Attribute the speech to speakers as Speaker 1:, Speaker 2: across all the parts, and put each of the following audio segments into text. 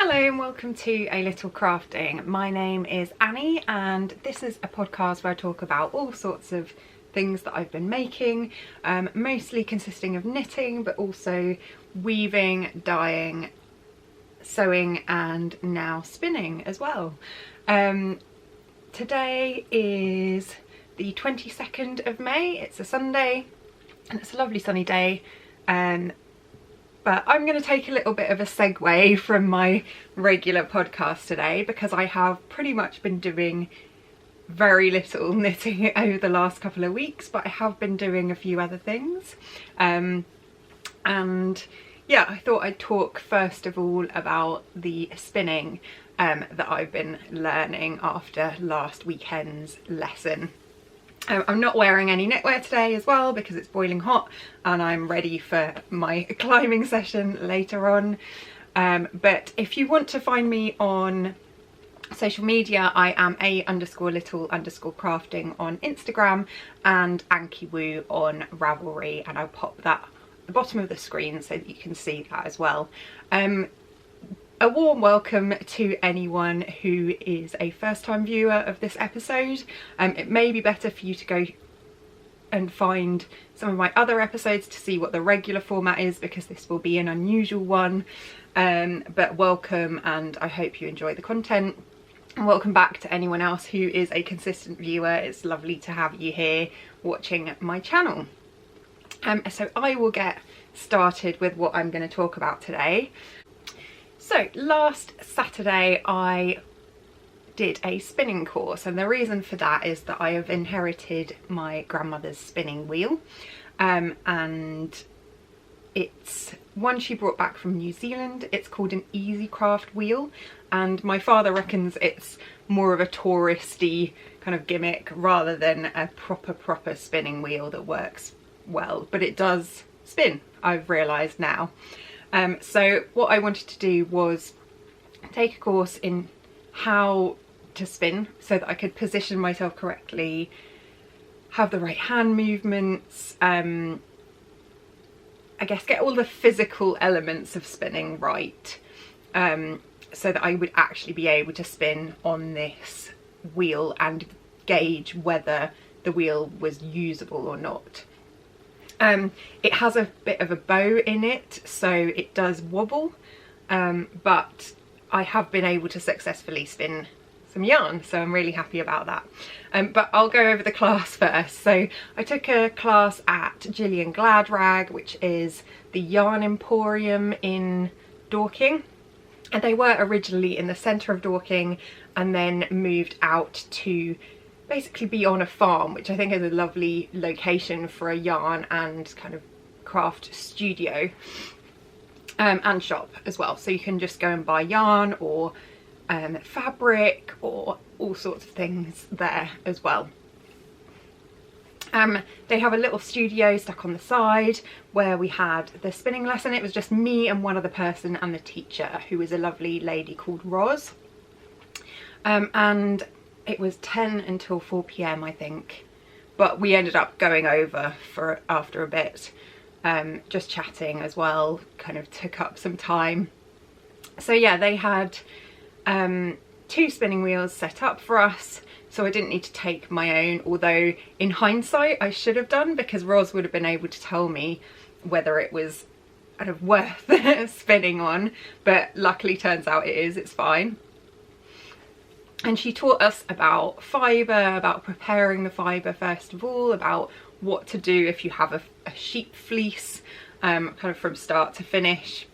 Speaker 1: Hello and welcome to A Little Crafting. My name is Annie and this is a podcast where I talk about all sorts of things that I've been making, mostly consisting of knitting but also weaving, dyeing, sewing and now spinning as well. Today is the 22nd of May, it's a Sunday and it's a lovely sunny day. But I'm going to take a little bit of a segue from my regular podcast today because I have pretty much been doing very little knitting over the last couple of weeks, but I have been doing a few other things. And yeah, I thought I'd talk first of all about the spinning that I've been learning after last weekend's lesson. I'm not wearing any knitwear today as well because it's boiling hot and I'm ready for my climbing session later on. But if you want to find me on social media, I am a_little_crafting on Instagram and Ankiwoo on Ravelry, and I'll pop that at the bottom of the screen so that you can see that as well. A warm welcome to anyone who is a first-time viewer of this episode. It may be better for you to go and find some of my other episodes to see what the regular format is because this will be an unusual one. But welcome and I hope you enjoy the content. And welcome back to anyone else who is a consistent viewer. It's lovely to have you here watching my channel. So I will get started with what I'm going to talk about today. So last Saturday I did a spinning course, and the reason for that is that I have inherited my grandmother's spinning wheel, and it's one she brought back from New Zealand. It's called an EasyCraft wheel, and my father reckons it's more of a touristy kind of gimmick rather than a proper spinning wheel that works well, but it does spin, I've realised now. So what I wanted to do was take a course in how to spin so that I could position myself correctly, have the right hand movements, I guess get all the physical elements of spinning right, so that I would actually be able to spin on this wheel and gauge whether the wheel was usable or not. It has a bit of a bow in it, so it does wobble, but I have been able to successfully spin some yarn, so I'm really happy about that. But I'll go over the class first. So I took a class at GillianGladrag, which is the yarn emporium in Dorking, and they were originally in the centre of Dorking and then moved out to basically be on a farm, which I think is a lovely location for a yarn and kind of craft studio, and shop as well, so you can just go and buy yarn or fabric or all sorts of things there as well. They have a little studio stuck on the side where we had the spinning lesson. It was just me and one other person and the teacher, who is a lovely lady called Roz, and it was 10 until 4 PM I think, but we ended up going over for after a bit, just chatting as well, kind of took up some time. So yeah, they had 2 spinning wheels set up for us, so I didn't need to take my own, although in hindsight I should have done, because Roz would have been able to tell me whether it was kind of worth spinning on, but luckily turns out it is, it's fine. And she taught us about fibre, about preparing the fibre first of all, about what to do if you have a sheep fleece, kind of from start to finish.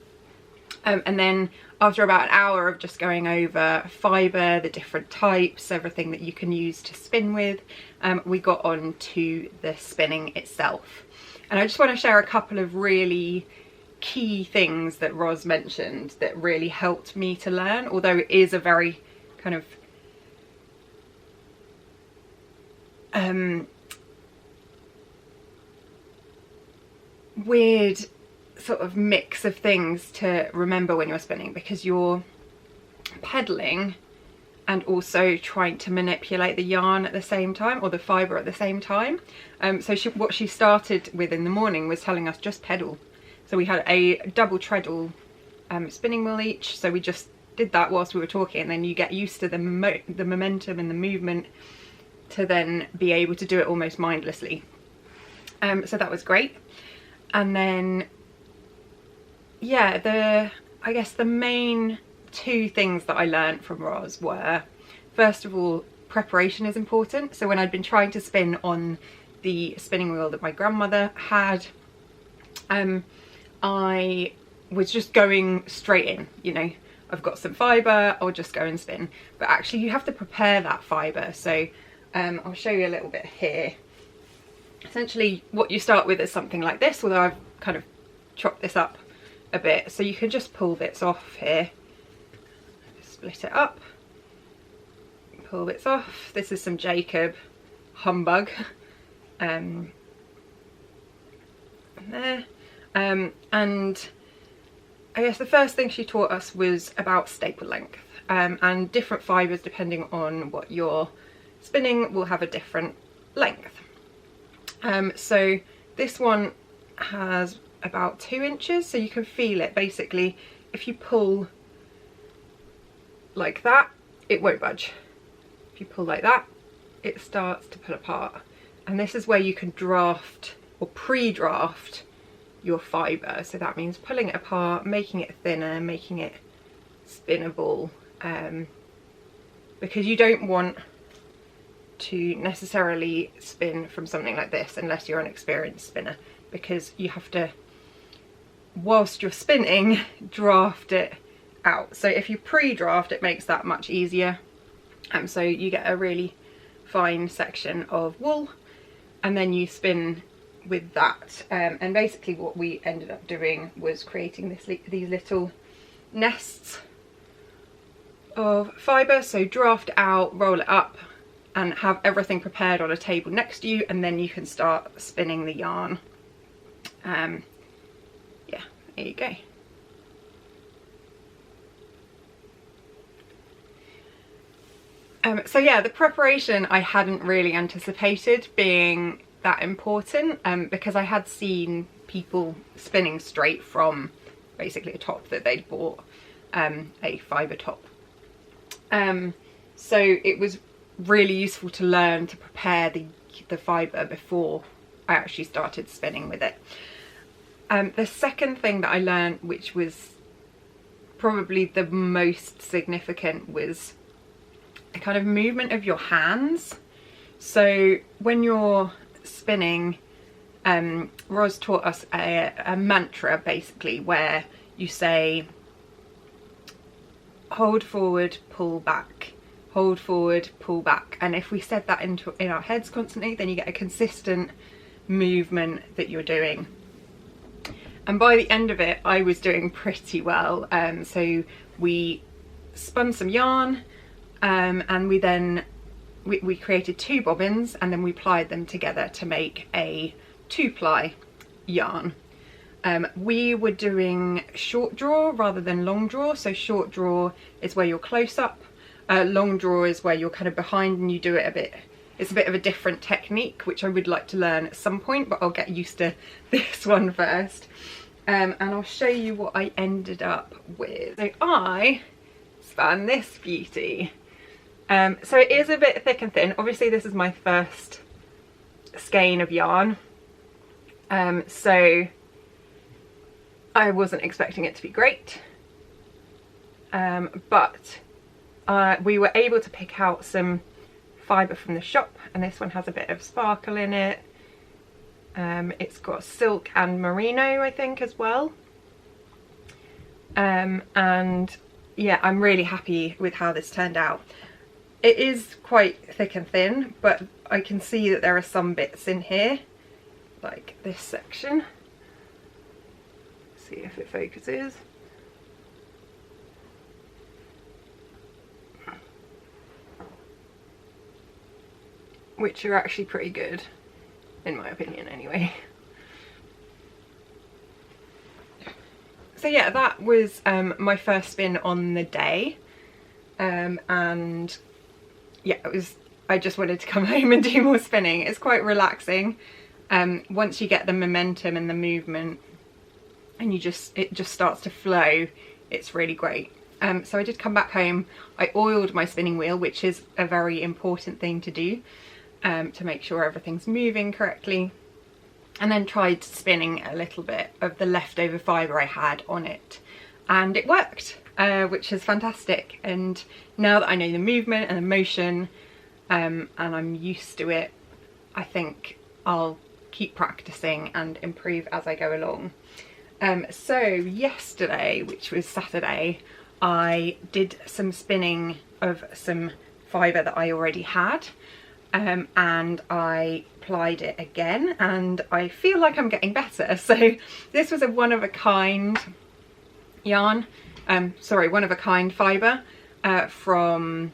Speaker 1: And then after about an hour of just going over fibre, the different types, everything that you can use to spin with, we got on to the spinning itself. And I just want to share a couple of really key things that Roz mentioned that really helped me to learn, although it is a very kind of weird sort of mix of things to remember when you're spinning, because you're pedaling and also trying to manipulate the yarn at the same time, or the fibre at the same time. So what she started with in the morning was telling us just pedal. So we had a double treadle spinning wheel each, so we just did that whilst we were talking, and then you get used to the momentum and the movement to then be able to do it almost mindlessly. So that was great. And then yeah, I guess the main two things that I learned from Roz were, first of all, preparation is important. So when I'd been trying to spin on the spinning wheel that my grandmother had, I was just going straight in, you know, I've got some fibre, I'll just go and spin. But actually you have to prepare that fibre. So I'll show you a little bit here. Essentially what you start with is something like this, although I've kind of chopped this up a bit. So you can just pull bits off here, split it up, pull bits off. This is some Jacob Humbug. And there. And I guess the first thing she taught us was about staple length, and different fibres, depending on what you're spinning, will have a different length. So this one has about 2 inches, so you can feel it. Basically, if you pull like that, it won't budge. If you pull like that, it starts to pull apart. And this is where you can draft or pre-draft your fibre. So that means pulling it apart, making it thinner, making it spinnable, because you don't want to necessarily spin from something like this unless you're an experienced spinner, because you have to, whilst you're spinning, draft it out. So if you pre-draft, it makes that much easier. So you get a really fine section of wool, and then you spin with that. And basically what we ended up doing was creating these little nests of fibre. So draft it out, roll it up, and have everything prepared on a table next to you, and then you can start spinning the yarn. Yeah, there you go. So yeah, the preparation I hadn't really anticipated being that important, because I had seen people spinning straight from basically a top that they'd bought, a fibre top. So it was really useful to learn to prepare the fibre before I actually started spinning with it. The second thing that I learned, which was probably the most significant, was the kind of movement of your hands. So when you're spinning, Roz taught us a mantra basically, where you say hold forward, pull back, hold forward, pull back. And if we said that in our heads constantly, then you get a consistent movement that you're doing. And by the end of it, I was doing pretty well. So we spun some yarn, and we created 2 bobbins, and then we plied them together to make a 2-ply yarn. We were doing short draw rather than long draw. So short draw is where you're close up, long draw is where you're kind of behind and you do it a bit. It's a bit of a different technique, which I would like to learn at some point, but I'll get used to this one first. And I'll show you what I ended up with. So I spun this beauty. So it is a bit thick and thin. Obviously this is my first skein of yarn, so I wasn't expecting it to be great, but we were able to pick out some fibre from the shop, and this one has a bit of sparkle in it. It's got silk and merino, I think, as well. And yeah, I'm really happy with how this turned out. It is quite thick and thin, but I can see that there are some bits in here, like this section. Let's see if it focuses. Which are actually pretty good, in my opinion anyway. So yeah, that was my first spin on the day, and yeah, I just wanted to come home and do more spinning. It's quite relaxing once you get the momentum and the movement, and it just starts to flow. It's really great. So I did come back home, I oiled my spinning wheel, which is a very important thing to do, to make sure everything's moving correctly, and then tried spinning a little bit of the leftover fibre I had on it, and it worked, which is fantastic. And now that I know the movement and the motion, and I'm used to it, I think I'll keep practicing and improve as I go along. So yesterday, which was Saturday, I did some spinning of some fibre that I already had, and I plied it again, and I feel like I'm getting better. So this was a one-of-a-kind yarn, one-of-a-kind fibre from,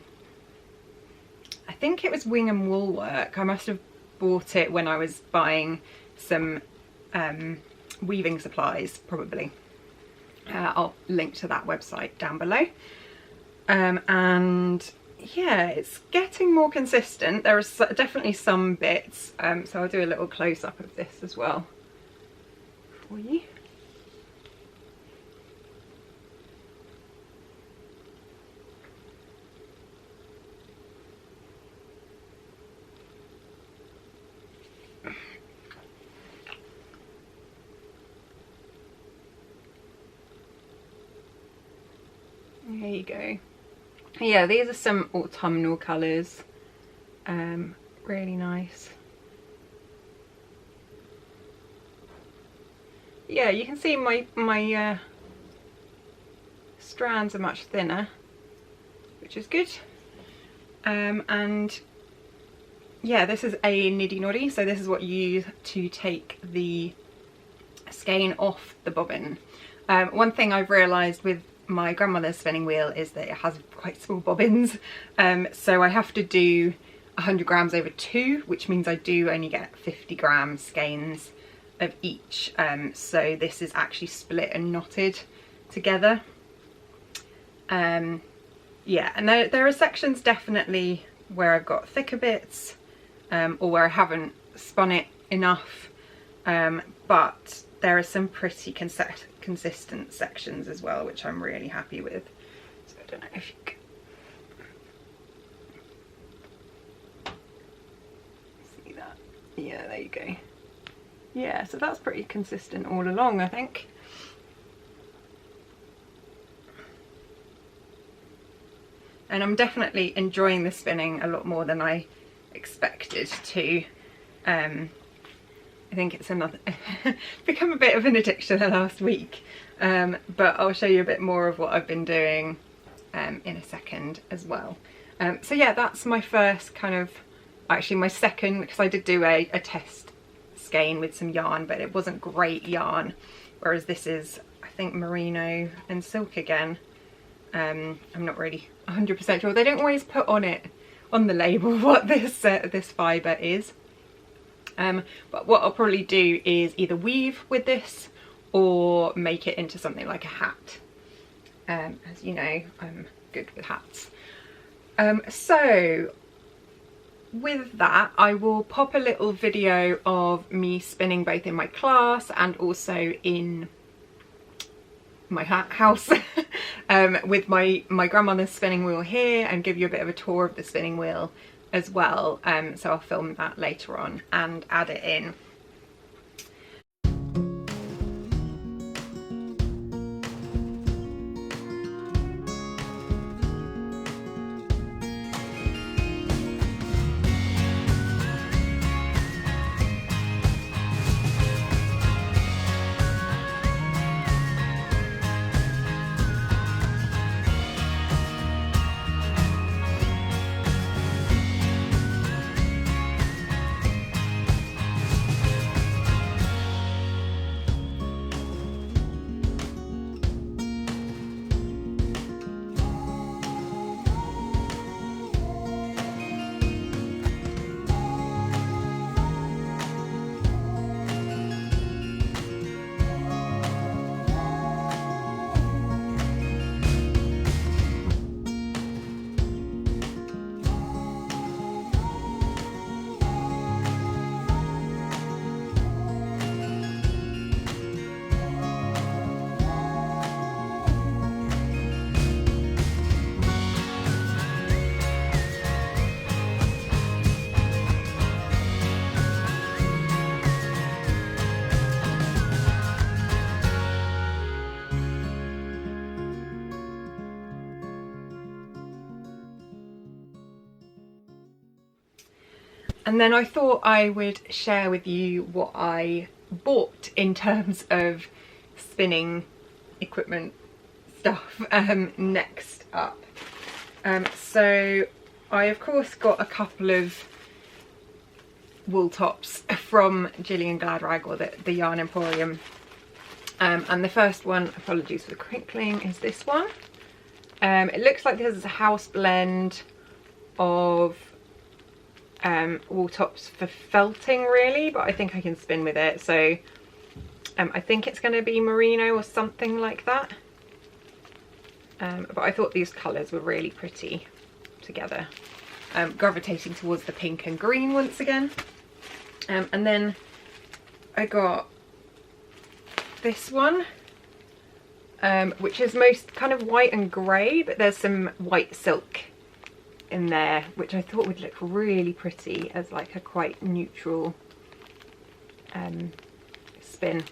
Speaker 1: I think it was Wingham Wool work. I must have bought it when I was buying some weaving supplies, probably. I'll link to that website down below. And yeah, it's getting more consistent. There are definitely some bits, so I'll do a little close-up of this as well for you. There you go. Yeah, these are some autumnal colours, really nice. Yeah, you can see my strands are much thinner, which is good. And yeah, this is a niddy noddy, so this is what you use to take the skein off the bobbin. One thing I've realised with my grandmother's spinning wheel is that it has quite small bobbins, so I have to do 100 grams over 2, which means I do only get 50 gram skeins of each. So this is actually split and knotted together. Yeah, and there are sections definitely where I've got thicker bits, or where I haven't spun it enough, but there are some pretty consistent sections as well, which I'm really happy with. So I don't know if you can see that. Yeah, there you go. Yeah, so that's pretty consistent all along, I think. And I'm definitely enjoying the spinning a lot more than I expected to. I think it's another become a bit of an addiction the last week, but I'll show you a bit more of what I've been doing in a second as well. So yeah, that's my first kind of, actually my second, because I did do a test skein with some yarn, but it wasn't great yarn, whereas this is, I think, merino and silk again. I'm not really 100% sure. They don't always put on the label what this fibre is. But what I'll probably do is either weave with this or make it into something like a hat. As you know, I'm good with hats. So with that, I will pop a little video of me spinning both in my class and also in my house with my grandmother's spinning wheel here, and give you a bit of a tour of the spinning wheel as well. So I'll film that later on and add it in. And then I thought I would share with you what I bought in terms of spinning equipment stuff next up. So I of course got a couple of wool tops from GillianGladrag, or the Yarn Emporium, and the first one, apologies for the crinkling, is this one. It looks like this is a house blend of wool tops for felting really, but I think I can spin with it, so I think it's going to be merino or something like that. But I thought these colours were really pretty together, gravitating towards the pink and green once again. And then I got this one, which is most kind of white and grey, but there's some white silk in there, which I thought would look really pretty as like a quite neutral spin.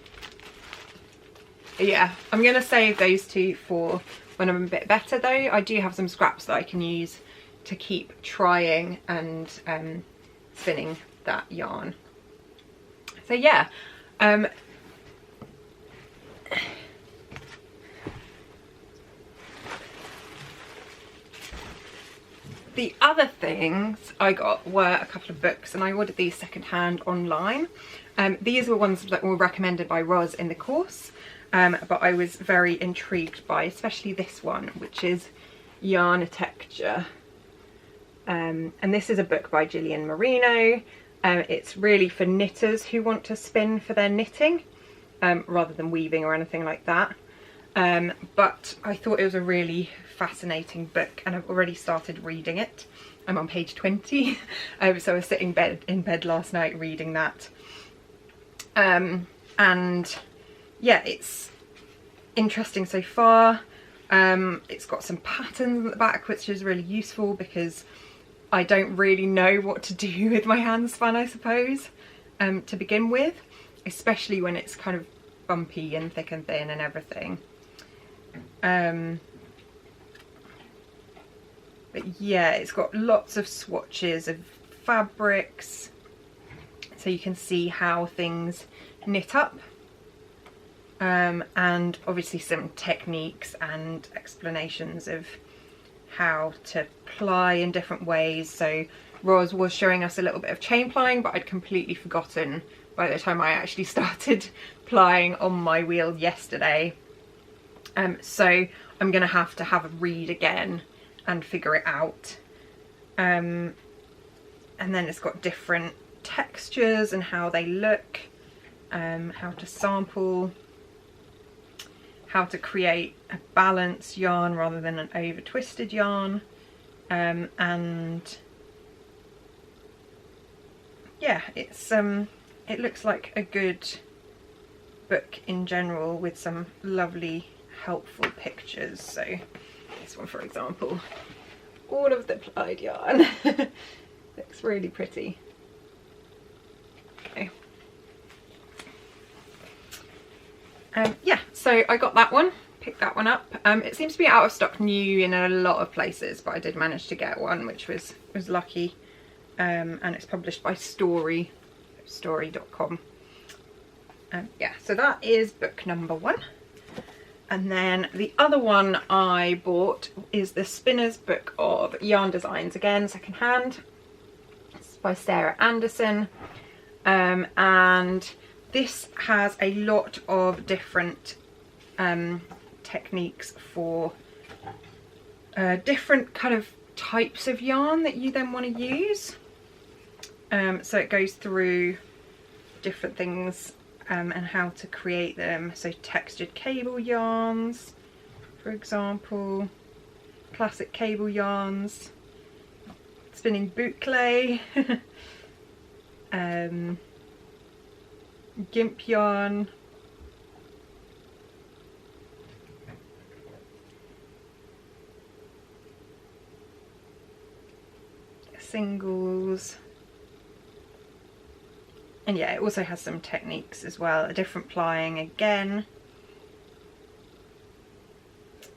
Speaker 1: Yeah, I'm going to save those two for when I'm a bit better though. I do have some scraps that I can use to keep trying and spinning that yarn. So yeah, the other things I got were a couple of books, and I ordered these secondhand online. These were ones that were recommended by Roz in the course, but I was very intrigued by especially this one, which is Yarnitecture. And this is a book by Jillian Merino. It's really for knitters who want to spin for their knitting, rather than weaving or anything like that. But I thought it was a really fascinating book, and I've already started reading it. I'm on page 20, so I was sitting in bed last night reading that. And yeah, it's interesting so far. It's got some patterns at the back, which is really useful because I don't really know what to do with my hand span, I suppose, to begin with, especially when it's kind of bumpy and thick and thin and everything. But yeah, it's got lots of swatches of fabrics, so you can see how things knit up, and obviously some techniques and explanations of how to ply in different ways. So Roz was showing us a little bit of chain plying, but I'd completely forgotten by the time I actually started plying on my wheel yesterday. So I'm gonna have to have a read again and figure it out. And then it's got different textures and how they look, how to sample, how to create a balanced yarn rather than an over twisted yarn, and yeah, it's it looks like a good book in general with some lovely helpful pictures. So this one, for example, all of the plied yarn looks really pretty. Okay. Yeah, so I got that one, picked that one up. It seems to be out of stock new in a lot of places, but I did manage to get one, which was lucky. And it's published by story.com. Yeah, so that is book number 1. And then the other one I bought is the Spinner's Book of Yarn Designs, again secondhand. It's by Sarah Anderson, and this has a lot of different techniques for different kind of types of yarn that you then want to use. So it goes through different things and how to create them. So textured cable yarns, for example, classic cable yarns, spinning boucle, gimp yarn, singles, and yeah, it also has some techniques as well, a different plying again,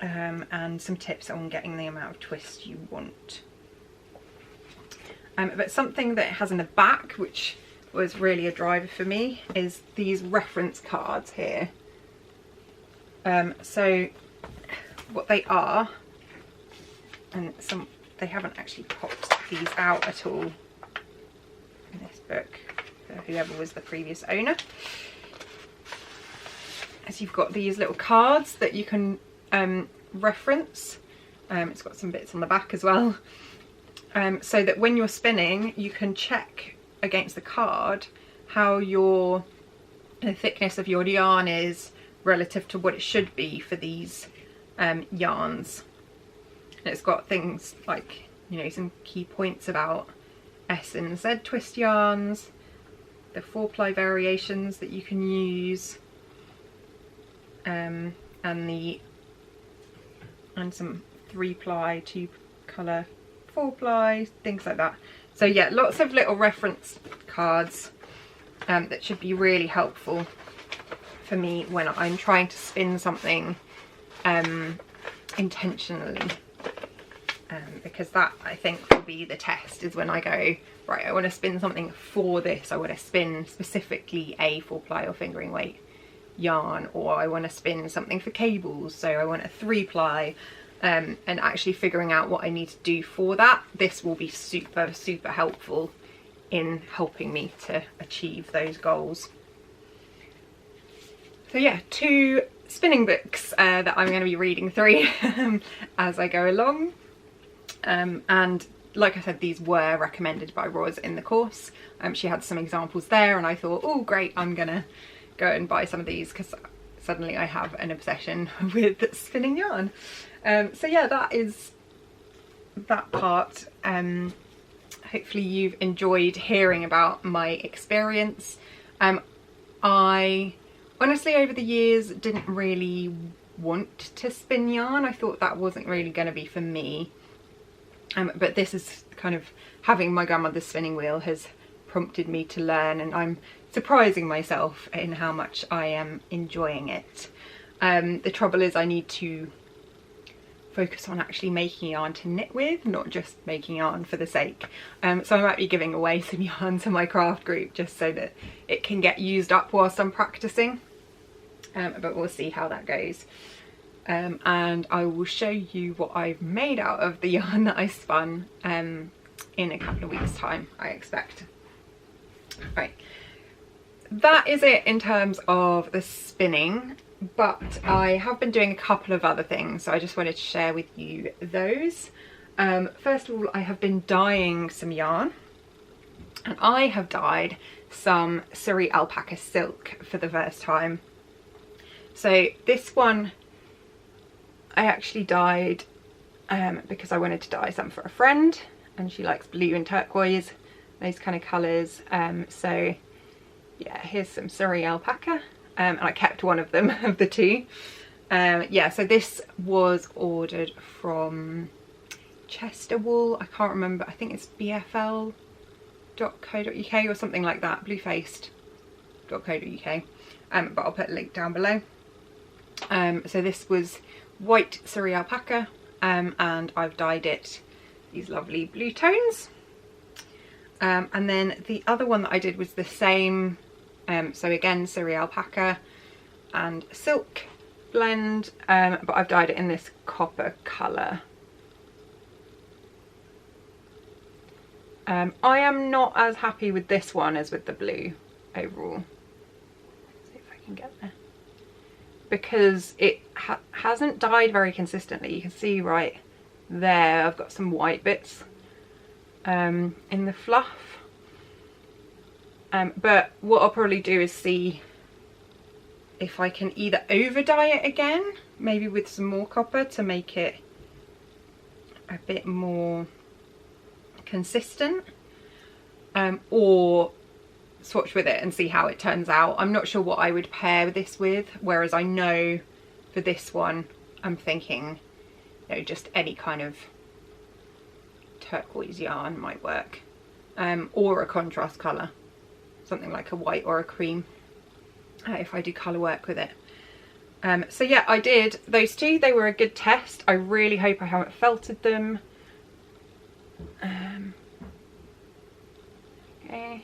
Speaker 1: and some tips on getting the amount of twist you want. But something that it has in the back, which was really a driver for me, is these reference cards here. So what they are, and they haven't actually popped these out at all in this book for whoever was the previous owner. As you've got these little cards that you can reference. It's got some bits on the back as well, so that when you're spinning you can check against the card how the thickness of your yarn is relative to what it should be for these yarns. And it's got things like, you know, some key points about S and Z twist yarns, the 4-ply variations that you can use, and some 3-ply, 2-colour, 4-ply, things like that. So yeah, lots of little reference cards that should be really helpful for me when I'm trying to spin something intentionally, because that, I think, will be the test, is when I go, right, I want to spin something for this. I want to spin specifically a 4-ply or fingering weight yarn, or I want to spin something for cables, so I want a 3-ply, and actually figuring out what I need to do for that. This will be super helpful in helping me to achieve those goals. So yeah, 2 spinning books that I'm going to be reading through as I go along, and like I said, these were recommended by Roz in the course. She had some examples there and I thought, oh great, I'm gonna go and buy some of these because suddenly I have an obsession with spinning yarn. So yeah, that is that part. Hopefully you've enjoyed hearing about my experience. I honestly, over the years, didn't really want to spin yarn. I thought that wasn't really going to be for me. But this is kind of, having my grandmother's spinning wheel has prompted me to learn, and I'm surprising myself in how much I am enjoying it. The trouble is I need to focus on actually making yarn to knit with, not just making yarn for the sake. So I might be giving away some yarn to my craft group just so that it can get used up whilst I'm practicing. But we'll see how that goes. And I will show you what I've made out of the yarn that I spun in a couple of weeks' time, I expect. Right, that is it in terms of the spinning, but I have been doing a couple of other things, so I just wanted to share with you those. First of all, I have been dyeing some yarn, and I have dyed some Surrey alpaca silk for the first time. So this one I actually dyed because I wanted to dye some for a friend, and she likes blue and turquoise, those kind of colours. So yeah, here's some Surrey alpaca, and I kept one of them of the 2. Yeah, so this was ordered from Chester Wool. I can't remember, I think it's bfl.co.uk or something like that, bluefaced.co.uk, but I'll put a link down below. So this was white Surrey alpaca, and I've dyed it these lovely blue tones. And then the other one that I did was the same, so again Surrey alpaca and silk blend, but I've dyed it in this copper colour. I am not as happy with this one as with the blue overall. Let's see if I can get there. Because it hasn't dyed very consistently. You can see right there I've got some white bits in the fluff, but what I'll probably do is see if I can either over dye it again, maybe with some more copper to make it a bit more consistent, or swatch with it and see how it turns out. I'm not sure what I would pair this with, whereas I know for this one I'm thinking, you know, just any kind of turquoise yarn might work, or a contrast colour, something like a white or a cream, if I do colour work with it. So yeah, I did those 2. They were a good test. I really hope I haven't felted them. Okay.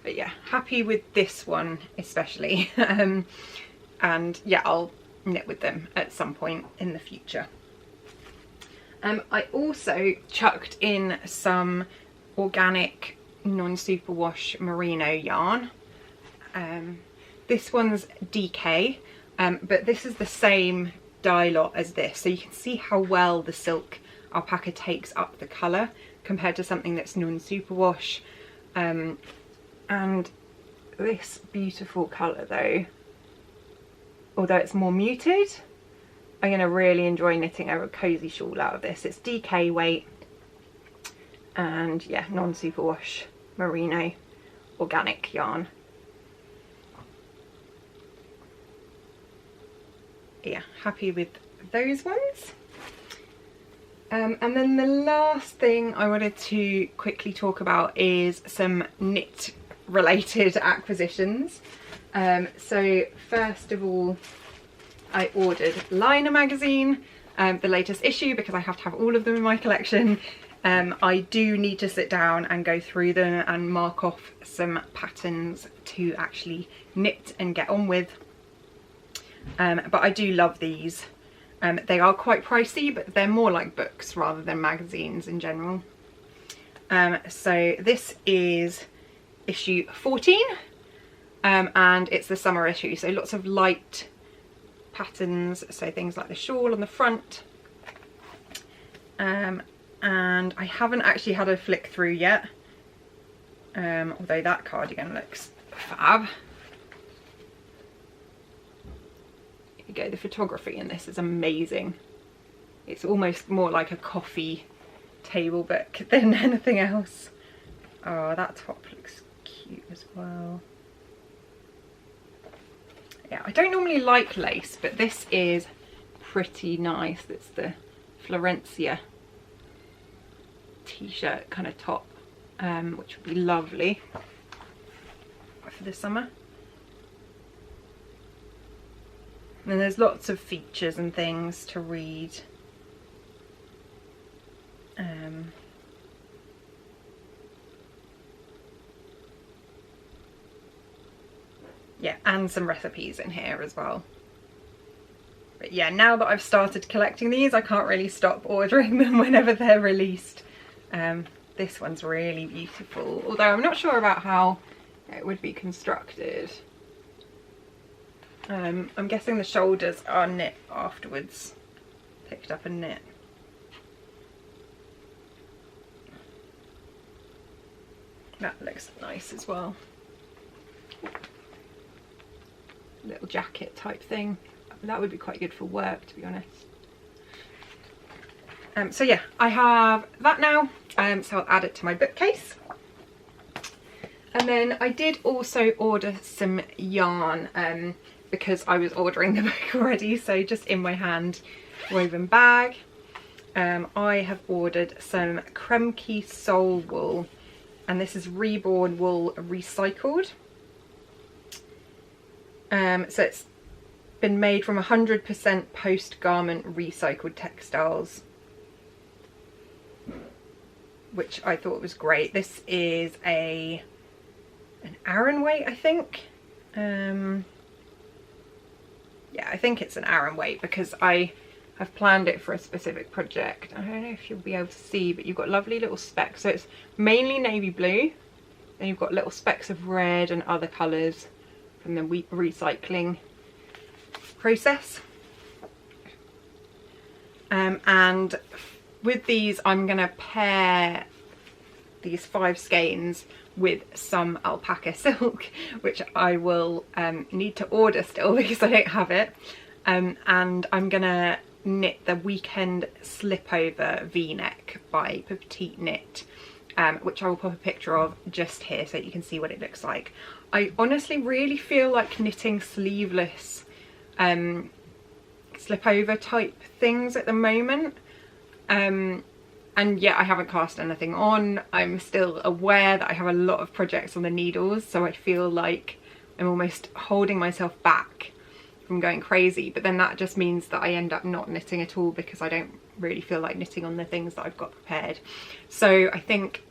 Speaker 1: But yeah, happy with this one especially. And yeah, I'll knit with them at some point in the future. I also chucked in some organic non-superwash merino yarn. This one's DK, but this is the same dye lot as this, so you can see how well the silk alpaca takes up the colour compared to something that's non-superwash. And this beautiful colour though, although it's more muted, I'm going to really enjoy knitting a cosy shawl out of this. It's DK weight and yeah, non-superwash merino organic yarn. Yeah, happy with those ones. And then the last thing I wanted to quickly talk about is some knit related acquisitions. So first of all, I ordered Liner magazine, the latest issue, because I have to have all of them in my collection. I do need to sit down and go through them and mark off some patterns to actually knit and get on with. But I do love these. They are quite pricey, but they're more like books rather than magazines in general. So this is issue 14, and it's the summer issue, so lots of light patterns, so things like the shawl on the front. And I haven't actually had a flick through yet, although that cardigan looks fab. Here you go, the photography in this is amazing. It's almost more like a coffee table book than anything else. Oh, that top looks cute as well. Yeah, I don't normally like lace, but this is pretty nice. It's the Florencia t-shirt kind of top, which would be lovely for the summer. And then there's lots of features and things to read. Yeah, and some recipes in here as well. But yeah, now that I've started collecting these, I can't really stop ordering them whenever they're released. This one's really beautiful, although I'm not sure about how it would be constructed. I'm guessing the shoulders are knit afterwards, picked up and knit. That looks nice as well. Little jacket type thing. That would be quite good for work, to be honest. So yeah, I have that now, so I'll add it to my bookcase. And then I did also order some yarn, because I was ordering the book already, so just in my hand woven bag. I have ordered some Kremke Soul Wool, and this is Reborn wool recycled. So it's been made from 100% post-garment recycled textiles, which I thought was great. This is an Aran weight, I think. Yeah, I think it's an Aran weight because I have planned it for a specific project. I don't know if you'll be able to see, but you've got lovely little specks. So it's mainly navy blue, then you've got little specks of red and other colours from the recycling process. And with these I'm going to pair these 5 skeins with some alpaca silk, which I will need to order still because I don't have it. And I'm going to knit the Weekend Slipover V-neck by Petite knit, which I will pop a picture of just here so you can see what it looks like. I honestly really feel like knitting sleeveless slipover type things at the moment, and yet I haven't cast anything on. I'm still aware that I have a lot of projects on the needles, so I feel like I'm almost holding myself back from going crazy, but then that just means that I end up not knitting at all because I don't really feel like knitting on the things that I've got prepared. So I think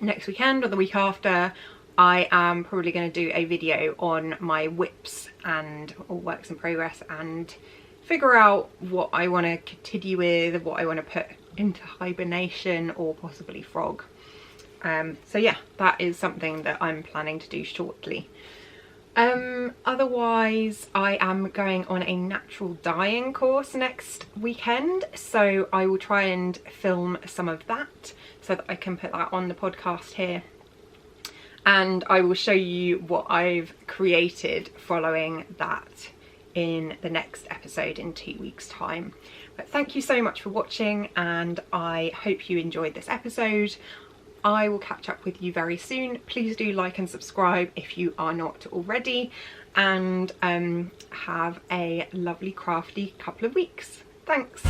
Speaker 1: next weekend or the week after I am probably going to do a video on my whips and all works in progress, and figure out what I want to continue with, what I want to put into hibernation or possibly frog. So yeah, that is something that I'm planning to do shortly. Otherwise I am going on a natural dyeing course next weekend, so I will try and film some of that so that I can put that on the podcast here, and I will show you what I've created following that in the next episode in 2 weeks time. But thank you so much for watching, and I hope you enjoyed this episode. I will catch up with you very soon. Please do like and subscribe if you are not already, and have a lovely crafty couple of weeks. Thanks.